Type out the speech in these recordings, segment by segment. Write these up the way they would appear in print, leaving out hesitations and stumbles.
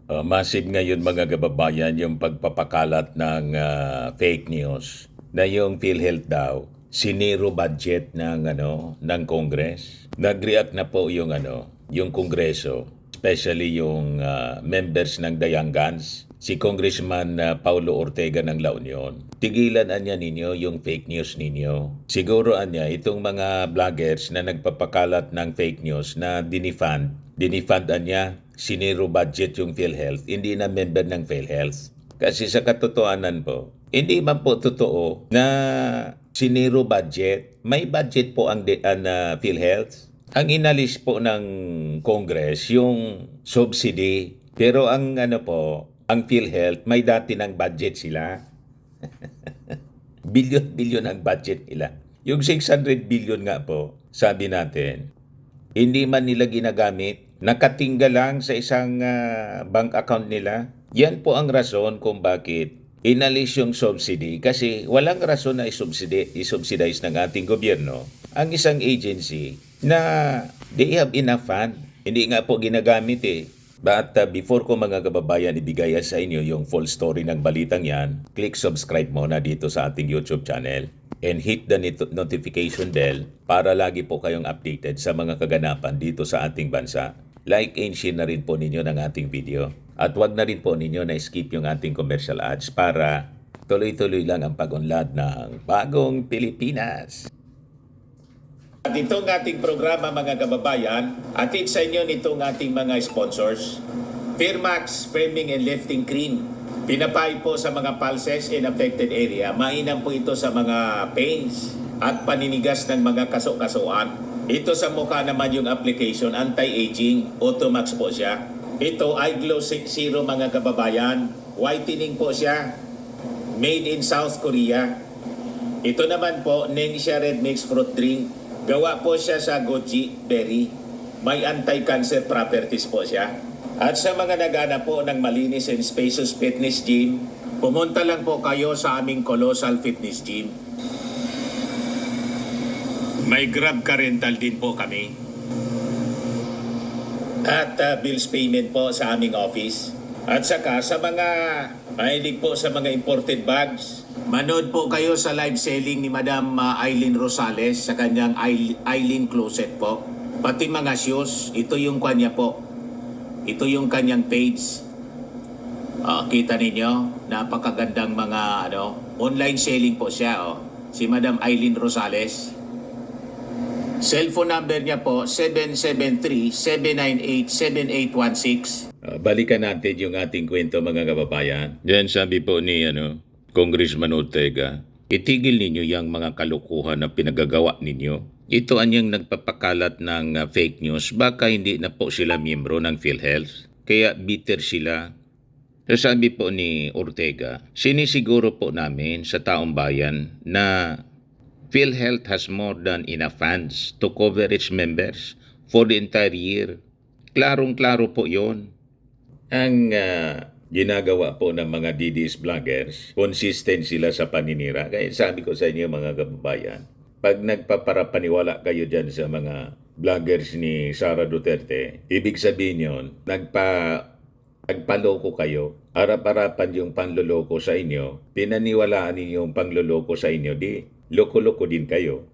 Massive ngayon mga kababayan yung pagpapakalat ng fake news na yung PhilHealth daw siniro budget ng ng Congress. Nag-react na po yung yung Kongreso, especially yung members ng Dayangans, si Congressman Paulo Ortega ng La Union. Tigilan anya ninyo yung fake news ninyo. Siguro anya itong mga vloggers na nagpapakalat ng fake news na dinifund anya siniro budget yung PhilHealth, hindi na member ng PhilHealth. Kasi sa katotohanan po, hindi man po totoo na siniro budget. May budget po ang PhilHealth. Ang inalis po ng Congress yung subsidy. Pero ang ang PhilHealth, may dati ng budget sila. Bilyon-bilyon ang budget nila. Yung 600 billion nga po, sabi natin, hindi man nila ginagamit, nakatingga lang sa isang bank account nila. Yan po ang rason kung bakit inalis yung subsidy, kasi walang rason na isubsidize ng ating gobyerno ang isang agency na they have enough fund. Hindi nga po ginagamit eh. But before ko mga kababayan ibigay sa inyo yung full story ng balitang yan, click subscribe muna dito sa ating YouTube channel and hit the notification bell para lagi po kayong updated sa mga kaganapan dito sa ating bansa. Like and share na rin po ninyo ng ating video. At wag na rin po ninyo na skip yung ating commercial ads para tuloy-tuloy lang ang pag-unlad ng bagong Pilipinas. At itong ating programa mga kababayan, atid sa inyo nitong ating mga sponsors. Firmax Framing and Lifting Cream. Pinapay po sa mga pulses in affected area. Mainam po ito sa mga pains at paninigas ng mga kaso-kasuan. Ito sa mukha naman yung application, anti-aging, Automax po siya. Ito ay Glow 60 mga kababayan. Whitening po siya. Made in South Korea. Ito naman po, Nengxia Red Mix Fruit Drink. Gawa po siya sa goji berry. May anti-cancer properties po siya. At sa mga nagana po ng malinis and spacious fitness gym, pumunta lang po kayo sa aming Colossal Fitness Gym. May Grab car rental din po kami. At bills payment po sa aming office. At saka sa mga mahilig po sa mga imported bags, manood po kayo sa live selling ni Madam Aileen Rosales sa kanyang Aileen Closet po. Pati mga shoes, ito yung kanya po. Ito yung kanyang page. Kita ninyo, napakagandang mga online selling po siya. Si Madam Aileen Rosales. Cellphone number niya po, 773-798-7816. Balikan natin yung ating kwento mga kababayan. Diyan sabi po ni Congressman Ortega, itigil ninyo yung mga kalukuhan na pinagagawa ninyo. Ito anyang nagpapakalat ng fake news. Baka hindi na po sila miyembro ng PhilHealth. Kaya bitter sila. So sabi po ni Ortega, sinisiguro po namin sa taong bayan na PhilHealth has more than enough funds to cover its members for the entire year. Klarong-klaro po yon. Ang ginagawa po ng mga DDS vloggers, consistent sila sa paninira. Kaya sabi ko sa inyo mga kababayan, pag nagpaparapaniwala kayo dyan sa mga vloggers ni Sara Duterte, ibig sabihin yun, nagpaloko kayo, harap-harapan yung panloloko sa inyo, pinaniwalaan ninyo yung panloloko sa inyo, di loko-loko din kayo.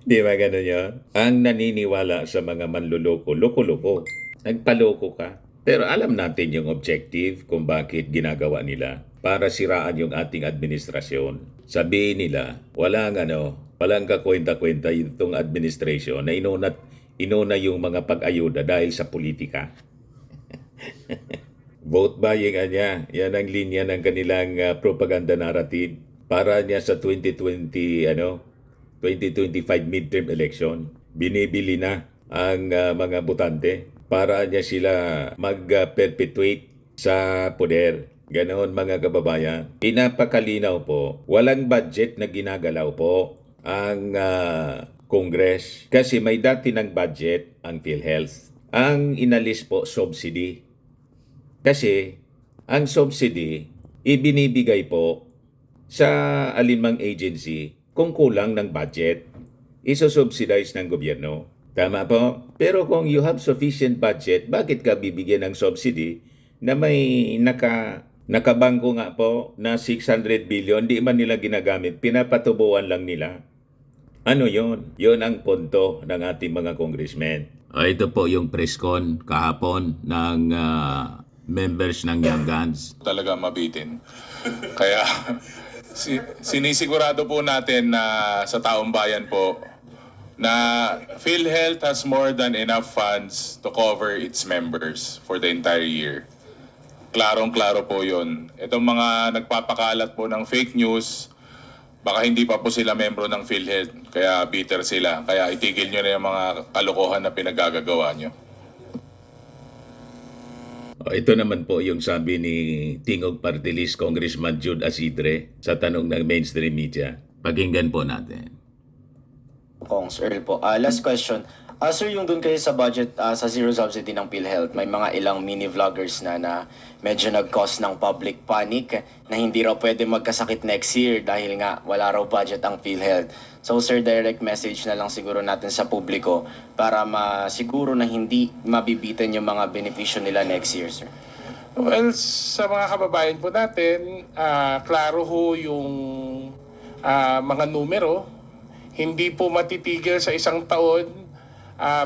Di ba gano'n yun? Ang naniniwala sa mga manloloko, loko-loko. Nagpaloko ka. Pero alam natin yung objective kung bakit ginagawa nila para siraan yung ating administrasyon. Sabihin nila, walang kakwenta-kwenta itong administration na inuna yung mga pag-ayuda dahil sa politika. Vote buying niya. Yan ang linya ng kanilang propaganda narrative para niya sa 2025 midterm election. Binibili na ang mga botante para niya sila mag-perpetuate sa poder. Ganoon mga kababayan. Pinapakalinaw po, walang budget na ginagalaw po ang Congress kasi may dati ng budget ang PhilHealth. Ang inalis po subsidy. Kasi ang subsidy ibinibigay po sa alinmang agency kung kulang ng budget, isusubsidize ng gobyerno. Tama po. Pero kung you have sufficient budget, bakit ka bibigyan ng subsidy na may nakabangko nga po na 600 billion, di man nila ginagamit, pinapatubuan lang nila. Ano yon? Yon ang punto ng ating mga congressmen. Ito po yung press con kahapon ng members ng Young Guns. Talaga mabitin. Kaya sinisigurado po natin na sa taong bayan po na PhilHealth has more than enough funds to cover its members for the entire year. Klarong-klaro po yun. Itong mga nagpapakalat po ng fake news, baka hindi pa po sila membro ng PhilHealth, kaya bitter sila. Kaya itigil nyo na yung mga kalokohan na pinagagagawa nyo. Ito naman po yung sabi ni Tingog Party List Congressman Jude Asidre sa tanong ng mainstream media. Pakinggan po natin. Kongs Earl po. Last question. Sir, yung dun kayo sa budget sa zero subsidy ng PhilHealth, may mga ilang mini vloggers na medyo nag-cause ng public panic na hindi raw pwede magkasakit next year dahil nga wala raw budget ang PhilHealth. So sir, direct message na lang siguro natin sa publiko para masiguro na hindi mabibitan yung mga benepisyo nila next year, sir. Well, sa mga kababayan po natin, klaro ho yung mga numero. Hindi po matitigil sa isang taon.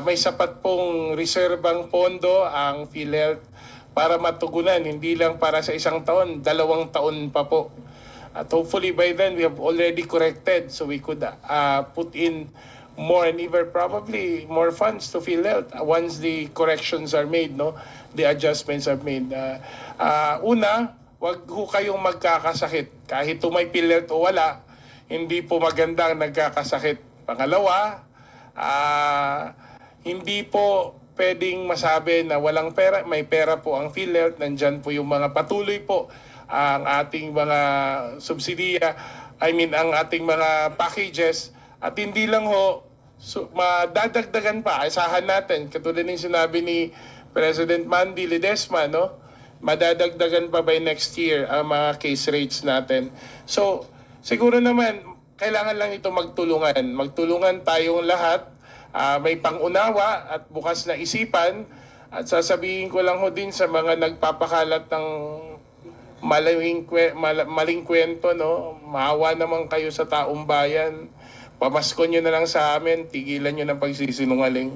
May sapat pong reserbang pondo ang PhilHealth para matugunan, hindi lang para sa isang taon, 2 taon pa po. At hopefully by then we have already corrected so we could put in more and even probably more funds to PhilHealth once the corrections are made, no? The adjustments are made. Una, wag ho kayong magkakasakit. Kahit may PhilHealth o wala, hindi po magandang nagkakasakit. Pangalawa, hindi po pwedeng masabi na walang pera. May pera po ang PhilHealth. Nandyan po yung mga patuloy po ang ating mga subsidiya. Ang ating mga packages. At hindi lang ho, madadagdagan pa. Asahan natin. Katulad ng sinabi ni President Mandy Ledesma, no? Madadagdagan pa by next year ang mga case rates natin. So, siguro naman, kailangan lang ito magtulungan. Magtulungan tayong lahat. May pangunawa at bukas na isipan. At sasabihin ko lang ho din sa mga nagpapakalat ng maling kwento, no? Maawa naman kayo sa taong bayan. Pamasko nyo na lang sa amin. Tigilan nyo ng pagsisinungaling.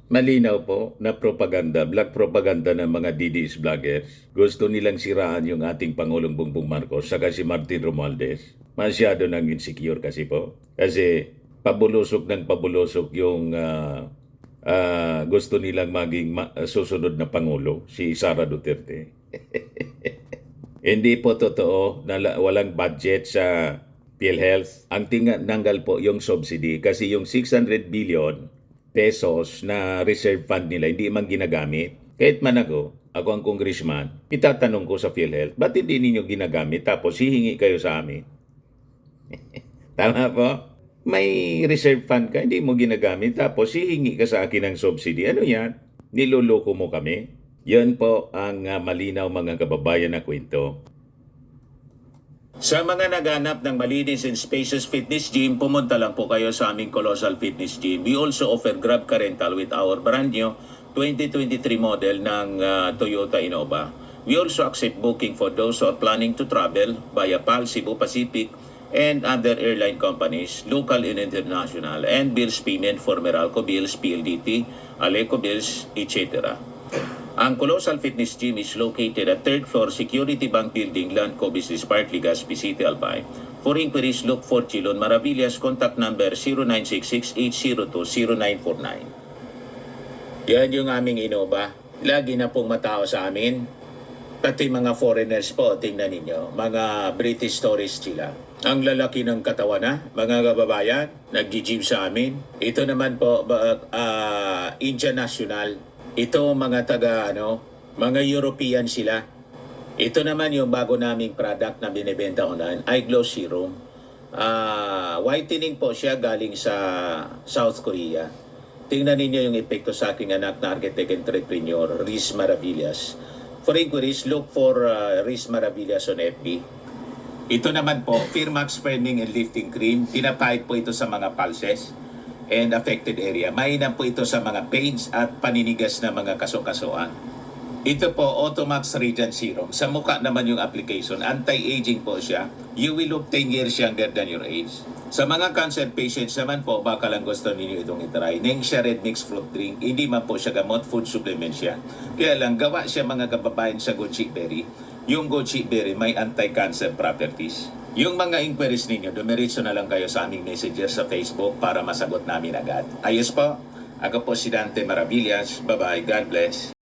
Malinaw po na propaganda, black propaganda ng mga DDS vloggers. Gusto nilang siraan yung ating Pangulong Bongbong Marcos saka si Martin Romualdez. Masyado nang insecure kasi po. Kasi pabulusok ng pabulusok yung gusto nilang maging susunod na Pangulo, si Sara Duterte. Hindi po totoo na walang budget sa PhilHealth. Ang tinanggal po yung subsidy kasi yung 600 billion pesos na reserve fund nila hindi man ginagamit. Kahit man ako ang congressman, itatanong ko sa PhilHealth, ba't hindi ninyo ginagamit tapos hihingi kayo sa amin? Tama po? May reserve fund ka, hindi mo ginagamit tapos hihingi ka sa akin ng subsidy. Ano yan? Niloloko mo kami? Yan po ang malinaw mga kababayan na kwento. Sa mga naghanap ng malinis and spacious fitness gym, pumunta lang po kayo sa aming Colossal Fitness Gym. We also offer Grab Car Rental with our brand new 2023 model ng Toyota Innova. We also accept booking for those who are planning to travel via PAL, Cebu Pacific, and other airline companies, local and international, and bills payment for Meralco Bills, PLDT, Aleco Bills, etc. Ang Colossal Fitness Gym is located at 3rd floor Security Bank Building, Landco Business Park, Legazpi City, Albay. For inquiries, look for Chilon Maravillas. Contact number 0966-802-0949. Yan yung aming Innova. Lagi na pong matao sa amin. Pati mga foreigners po, tingnan ninyo. Mga British tourists sila. Ang lalaki ng katawan na, mga kababayan, nag-gym sa amin. Ito naman po, Indian National. Ito mga mga European sila. Ito naman yung bago naming product na binibenta online, iGlow Serum. Whitening po siya galing sa South Korea. Tingnan ninyo yung epekto sa aking anak na architect entrepreneur, Riz Maravillas. For inquiries, look for Riz Maravillas on FB. Ito naman po, Firmax Firming and Lifting Cream. Pinapahid po ito sa mga pulses. and affected area. Mainam po ito sa mga pains at paninigas na mga kaso-kasuan. Ito po, Automax Radiant Serum. Sa mukha naman yung application. Anti-aging po siya. You will look 10 years younger than your age. Sa mga cancer patients naman po, baka lang gusto ninyo itong itry. Nengxia Red Mix Fruit Drink. Hindi man po siya gamot, food supplement siya. Kaya lang, gawa siya mga kababayan sa goji berry. Yung goji berry may anti-cancer properties. Yung mga inquiries ninyo, dumiretso na lang kayo sa aming messenger sa Facebook para masagot namin agad. Ayos po? Ako po si Dante Maravillas. Bye-bye. God bless.